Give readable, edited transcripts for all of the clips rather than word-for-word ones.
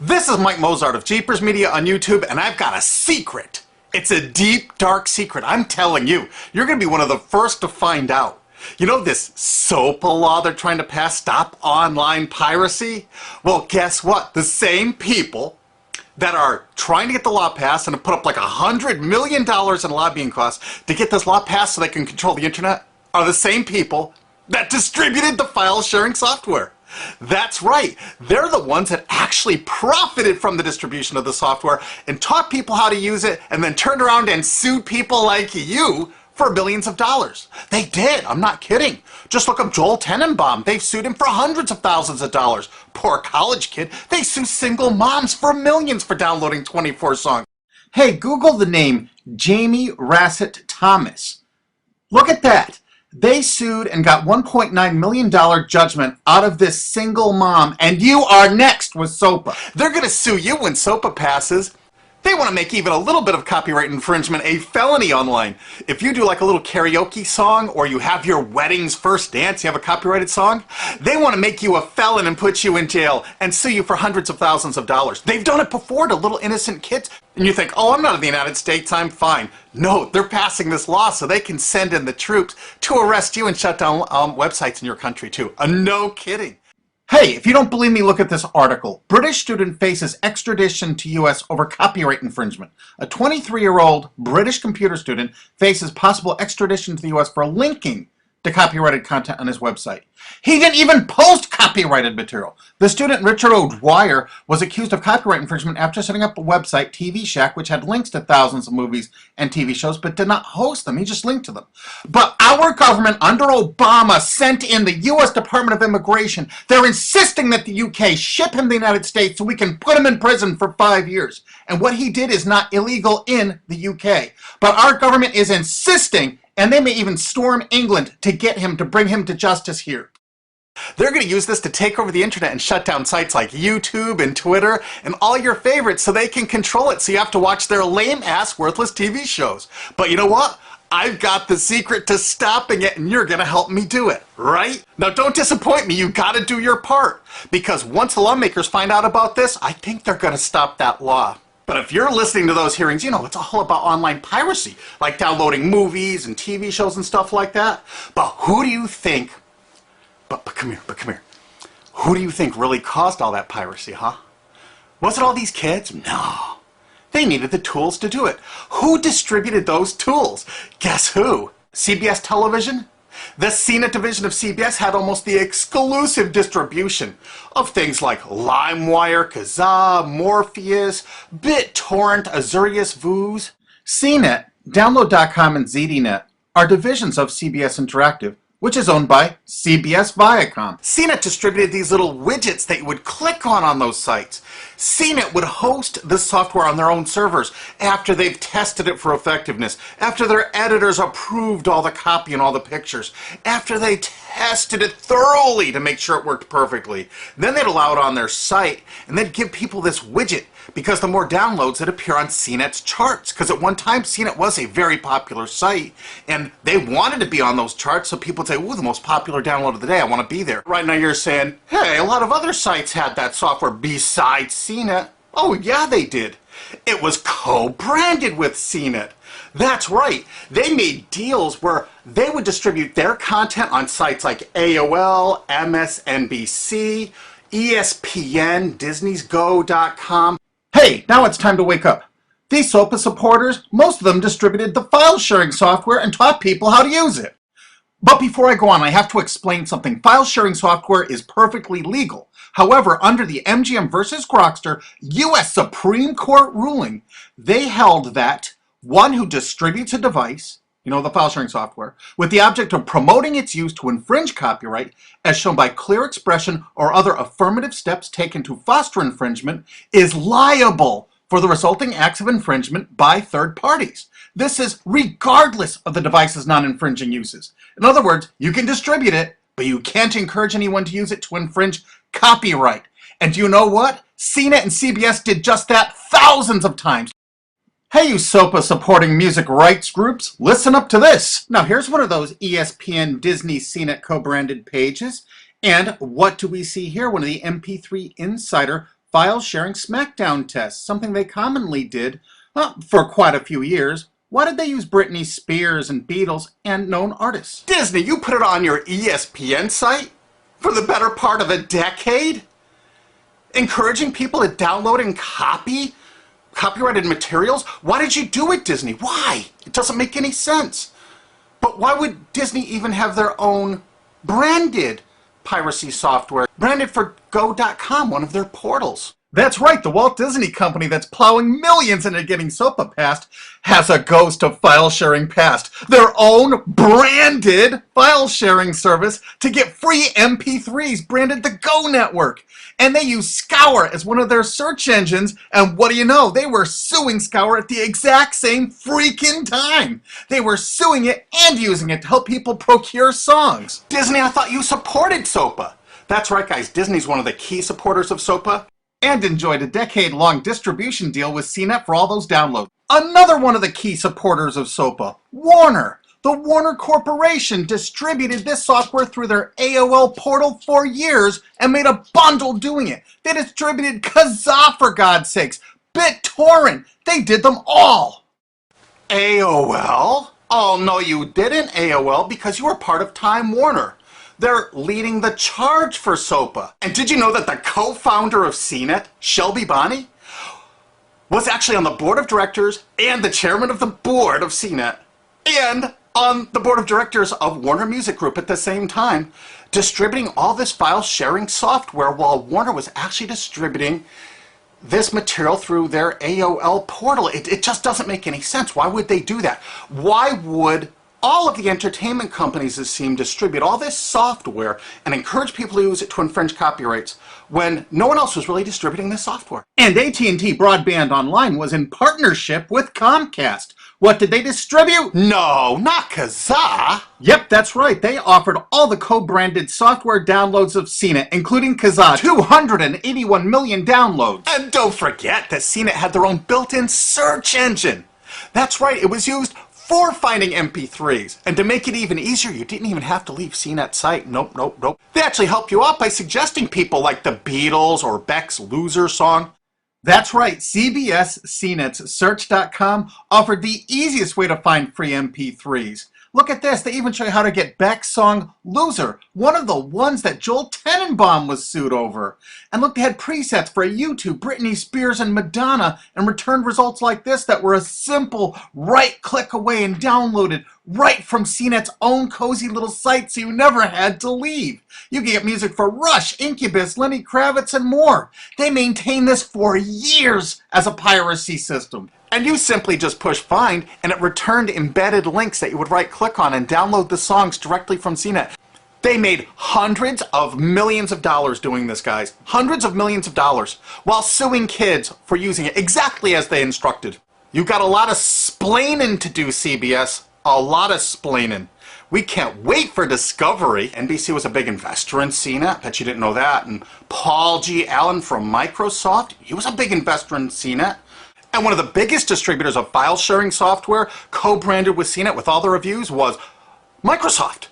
This is Mike Mozart of Jeepers Media on YouTube, and I've got a secret. It's a deep, dark secret. I'm telling you, you're going to be one of the first to find out. You know this Sopa law they're trying to pass, stop online piracy? Well, guess what? The same people that are trying to get the law passed and have put up like $100 million in lobbying costs to get this law passed so they can control the internet are the same people that distributed the file sharing software. That's right. They're the ones that actually profited from the distribution of the software and taught people how to use it and then turned around and sued people like you for billions of dollars. They did. I'm not kidding. Just look up Joel Tenenbaum. They've sued him for hundreds of thousands of dollars. Poor college kid. They sue single moms for millions for downloading 24 songs. Hey, Google the name Jamie Rassett Thomas. Look at that. They sued and got $1.9 million judgment out of this single mom, and you are next with Sopa. They're going to sue you when Sopa passes. They want to make even a little bit of copyright infringement a felony online. If you do like a little karaoke song, or you have your wedding's first dance, you have a copyrighted song, they want to make you a felon and put you in jail and sue you for hundreds of thousands of dollars. They've done it before to little innocent kids. And you think, oh, I'm not in the United States, I'm fine. No, they're passing this law so they can send in the troops to arrest you and shut down websites in your country too. No kidding. Hey, if you don't believe me, look at this article. British student faces extradition to U.S. over copyright infringement. A 23-year-old British computer student faces possible extradition to the U.S. for linking to copyrighted content on his website. He didn't even post copyrighted material. The student, Richard O'Dwyer, was accused of copyright infringement after setting up a website, TV Shack, which had links to thousands of movies and TV shows, but did not host them. He just linked to them. But our government, under Obama, sent in the U.S. Department of Immigration. They're insisting that the U.K. ship him to the United States so we can put him in prison for 5 years. And what he did is not illegal in the U.K. But our government is insisting, and they may even storm England to get him, to bring him to justice here. They're going to use this to take over the internet and shut down sites like YouTube and Twitter and all your favorites so they can control it, so you have to watch their lame-ass, worthless TV shows. But you know what? I've got the secret to stopping it, and you're going to help me do it, right? Now, don't disappoint me. You got to do your part. Because once the lawmakers find out about this, I think they're going to stop that law. But if you're listening to those hearings, you know, it's all about online piracy, like downloading movies and TV shows and stuff like that. But who do you think, but come here, who do you think really caused all that piracy, huh? Was it all these kids? No. They needed the tools to do it. Who distributed those tools? Guess who? CBS Television? The CNET division of CBS had almost the exclusive distribution of things like LimeWire, Kazaa, Morpheus, BitTorrent, Azurius, Vooz. CNET, Download.com, and ZDNet are divisions of CBS Interactive, which is owned by CBS Viacom. CNET distributed these little widgets that you would click on those sites. CNET would host the software on their own servers after they've tested it for effectiveness, after their editors approved all the copy and all the pictures, after they tested it thoroughly to make sure it worked perfectly. Then they'd allow it on their site, and they'd give people this widget, because the more downloads that appear on CNET's charts. Because at one time, CNET was a very popular site, and they wanted to be on those charts, so people would say, ooh, the most popular download of the day, I want to be there. Right now you're saying, hey, a lot of other sites had that software besides CNET. Oh, yeah, they did. It was co-branded with CNET. That's right. They made deals where they would distribute their content on sites like AOL, MSNBC, ESPN, Disney'sGo.com. Hey, now it's time to wake up. These Sopa supporters, most of them distributed the file sharing software and taught people how to use it. But before I go on, I have to explain something. File sharing software is perfectly legal. However, under the MGM versus Grokster U.S. Supreme Court ruling, they held that one who distributes a device, you know, the file sharing software, with the object of promoting its use to infringe copyright, as shown by clear expression or other affirmative steps taken to foster infringement, is liable for the resulting acts of infringement by third parties. This is regardless of the device's non-infringing uses. In other words, you can distribute it, but you can't encourage anyone to use it to infringe copyright. And do you know what? CNET and CBS did just that thousands of times. Hey, you Sopa supporting music rights groups, listen up to this. Now here's one of those ESPN Disney CNET co-branded pages. And what do we see here? One of the MP3 Insider file sharing smackdown tests, something they commonly did for quite a few years. Why did they use Britney Spears and Beatles and known artists? Disney, you put it on your ESPN site for the better part of a decade? Encouraging people to download and copy copyrighted materials? Why did you do it, Disney? Why? It doesn't make any sense. But why would Disney even have their own branded piracy software, branded for Go.com, one of their portals? That's right, the Walt Disney Company that's plowing millions into getting Sopa passed has a ghost of file sharing past. Their own branded file sharing service to get free MP3s branded the Go Network. And they use Scour as one of their search engines, and what do you know? They were suing Scour at the exact same freaking time. They were suing it and using it to help people procure songs. Disney, I thought you supported Sopa. That's right, guys, Disney's one of the key supporters of Sopa. And enjoyed a decade-long distribution deal with CNET for all those downloads. Another one of the key supporters of Sopa, Warner. The Warner Corporation distributed this software through their AOL portal for years and made a bundle doing it. They distributed Kazaa, for God's sakes, BitTorrent. They did them all. AOL? Oh, no, you didn't, AOL, because you were part of Time Warner. They're leading the charge for Sopa. And did you know that the co-founder of CNET, Shelby Bonney, was actually on the board of directors and the chairman of the board of CNET and on the board of directors of Warner Music Group at the same time, distributing all this file sharing software while Warner was actually distributing this material through their AOL portal. It just doesn't make any sense. Why would they do that? Why would all of the entertainment companies, it seemed, distribute all this software and encourage people to use it to infringe copyrights when no one else was really distributing this software? And AT&T Broadband Online was in partnership with Comcast. What did they distribute? No, not Kazaa. Yep, that's right. They offered all the co-branded software downloads of CNET, including Kazaa, 281 million downloads. And don't forget that CNET had their own built-in search engine. That's right, it was used for finding MP3s. And to make it even easier, you didn't even have to leave CNET's site. Nope. They actually helped you out by suggesting people like the Beatles or Beck's Loser song. That's right, CBS CNET's Search.com offered the easiest way to find free MP3s. Look at this, they even show you how to get Beck's song Loser, one of the ones that Joel Tenenbaum was sued over. And look, they had presets for YouTube, Britney Spears, and Madonna, and returned results like this that were a simple right click away and downloaded right from CNET's own cozy little site, so you never had to leave. You can get music for Rush, Incubus, Lenny Kravitz, and more. They maintained this for years as a piracy system. And you simply just push find, and it returned embedded links that you would right-click on and download the songs directly from CNET. They made hundreds of millions of dollars doing this, guys. Hundreds of millions of dollars, while suing kids for using it exactly as they instructed. You got a lot of splaining to do, CBS. A lot of splaining. We can't wait for Discovery. NBC was a big investor in CNET. Bet you didn't know that. And Paul G. Allen from Microsoft, he was a big investor in CNET. And one of the biggest distributors of file sharing software co-branded with CNET with all the reviews was Microsoft,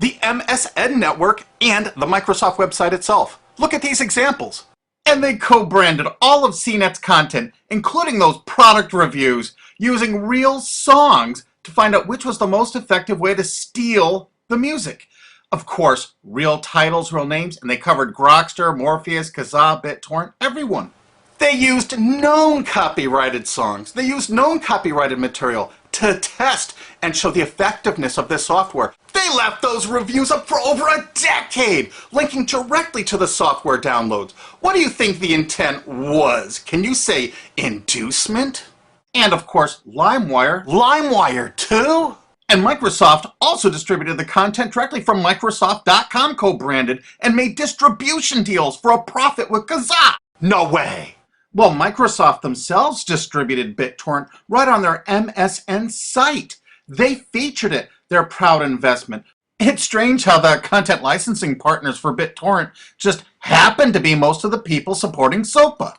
the MSN network, and the Microsoft website itself. Look at these examples. And they co-branded all of CNET's content, including those product reviews, using real songs to find out which was the most effective way to steal the music. Of course, real titles, real names, and they covered Grokster, Morpheus, Kazaa, BitTorrent, everyone. They used known copyrighted songs. They used known copyrighted material to test and show the effectiveness of this software. They left those reviews up for over a decade, linking directly to the software downloads. What do you think the intent was? Can you say inducement? And of course, LimeWire. LimeWire too? And Microsoft also distributed the content directly from Microsoft.com co-branded and made distribution deals for a profit with Kazaa. No way. Well, Microsoft themselves distributed BitTorrent right on their MSN site. They featured it, their proud investment. It's strange how the content licensing partners for BitTorrent just happen to be most of the people supporting Sopa.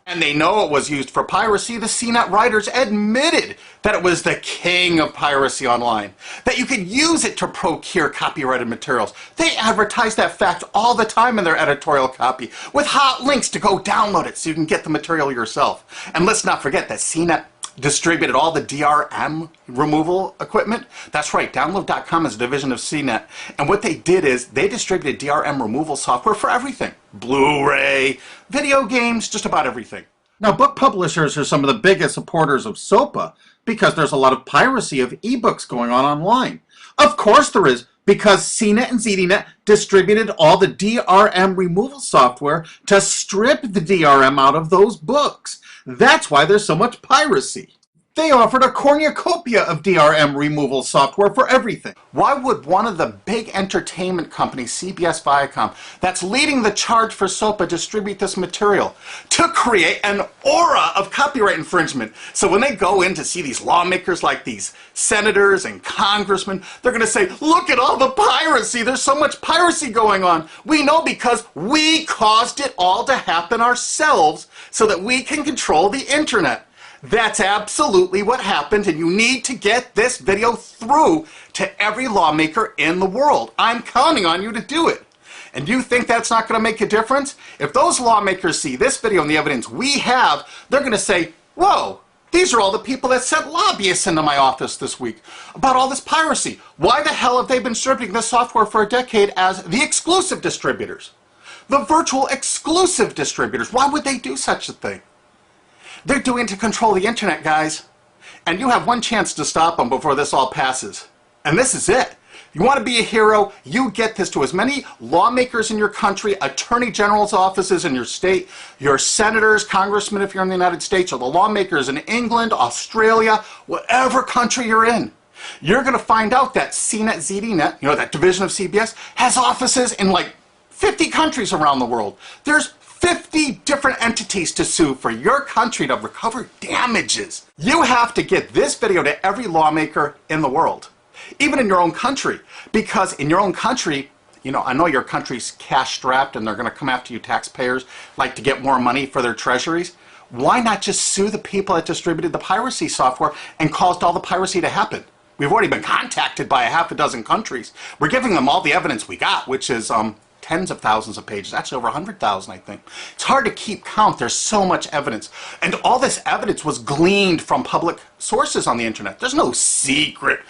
And they know it was used for piracy. The CNET writers admitted that it was the king of piracy online, that you could use it to procure copyrighted materials. They advertise that fact all the time in their editorial copy with hot links to go download it so you can get the material yourself. And let's not forget that CNET distributed all the DRM removal equipment. That's right, Download.com is a division of CNET. And what they did is they distributed DRM removal software for everything. Blu-ray, video games, just about everything. Now, book publishers are some of the biggest supporters of Sopa because there's a lot of piracy of ebooks going on online. Of course there is, because CNET and ZDNet distributed all the DRM removal software to strip the DRM out of those books. That's why there's so much piracy. They offered a cornucopia of DRM removal software for everything. Why would one of the big entertainment companies, CBS Viacom, that's leading the charge for Sopa, distribute this material? To create an aura of copyright infringement. So when they go in to see these lawmakers like these senators and congressmen, they're going to say, look at all the piracy. There's so much piracy going on. We know because we caused it all to happen ourselves so that we can control the internet. That's absolutely what happened, and you need to get this video through to every lawmaker in the world. I'm counting on you to do it. And you think that's not going to make a difference? If those lawmakers see this video and the evidence we have, they're going to say, whoa, these are all the people that sent lobbyists into my office this week about all this piracy. Why the hell have they been distributing this software for a decade as the exclusive distributors? The virtual exclusive distributors. Why would they do such a thing? They're doing it to control the internet, guys. And you have one chance to stop them before this all passes. And this is it. You want to be a hero, you get this to as many lawmakers in your country, attorney general's offices in your state, your senators, congressmen if you're in the United States, or the lawmakers in England, Australia, whatever country you're in. You're going to find out that CNET, ZDNet, that division of CBS, has offices in like 50 countries around the world. There's 50 different entities to sue for your country to recover damages. You have to get this video to every lawmaker in the world, even in your own country, because in your own country, I know your country's cash-strapped and they're going to come after you taxpayers like to get more money for their treasuries. Why not just sue the people that distributed the piracy software and caused all the piracy to happen? We've already been contacted by a half a dozen countries. We're giving them all the evidence we got, which is tens of thousands of pages, actually over 100,000, I think. It's hard to keep count. There's so much evidence. And all this evidence was gleaned from public sources on the internet. There's no secret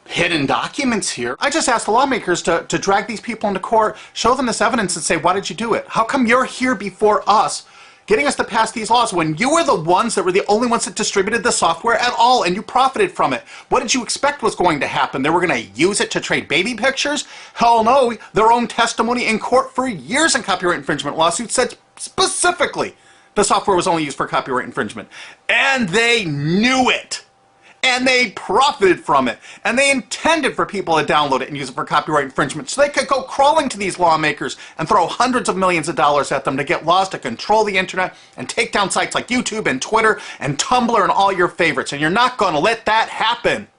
hidden documents here. I just asked the lawmakers to drag these people into court, show them this evidence and say, why did you do it? How come you're here before us, getting us to pass these laws when you were the ones that were the only ones that distributed the software at all and you profited from it? What did you expect was going to happen? They were going to use it to trade baby pictures? Hell no. Their own testimony in court for years in copyright infringement lawsuits said specifically the software was only used for copyright infringement. And they knew it. And they profited from it. And they intended for people to download it and use it for copyright infringement so they could go crawling to these lawmakers and throw hundreds of millions of dollars at them to get laws to control the internet and take down sites like YouTube and Twitter and Tumblr and all your favorites. And you're not going to let that happen.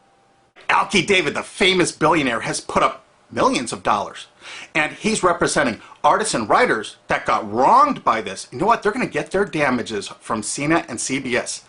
Alki David, the famous billionaire, has put up millions of dollars. And he's representing artists and writers that got wronged by this. You know what? They're going to get their damages from CNET and CBS.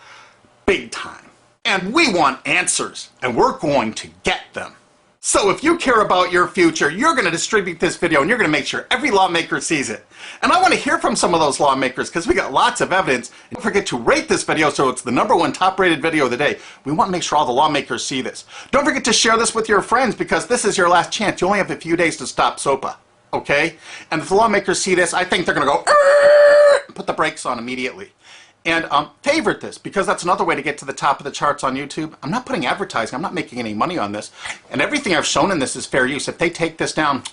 Big time. And we want answers, and we're going to get them. So if you care about your future, you're going to distribute this video and you're going to make sure every lawmaker sees it. And I want to hear from some of those lawmakers because we got lots of evidence. Don't forget to rate this video so it's the #1 top-rated video of the day. We want to make sure all the lawmakers see this. Don't forget to share this with your friends because this is your last chance. You only have a few days to stop Sopa, okay? And if the lawmakers see this, I think they're going to go, put the brakes on immediately. And favorite this, because that's another way to get to the top of the charts on YouTube. I'm not putting advertising. I'm not making any money on this. And everything I've shown in this is fair use. If they take this down,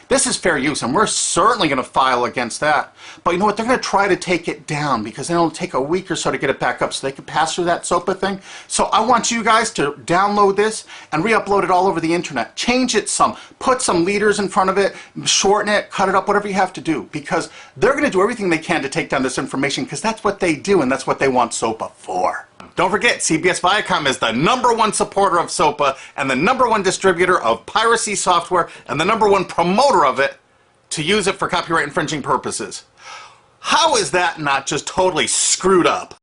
this is fair use, and we're certainly going to file against that. But you know what? They're going to try to take it down because it'll take a week or so to get it back up so they can pass through that Sopa thing. So I want you guys to download this and re-upload it all over the internet. Change it some. Put some leaders in front of it. Shorten it. Cut it up. Whatever you have to do. Because they're going to do everything they can to take down this information because that's what they do and that's what they want Sopa for. Don't forget, CBS Viacom is the #1 supporter of Sopa and the #1 distributor of piracy software and the #1 promoter of it to use it for copyright infringing purposes. How is that not just totally screwed up?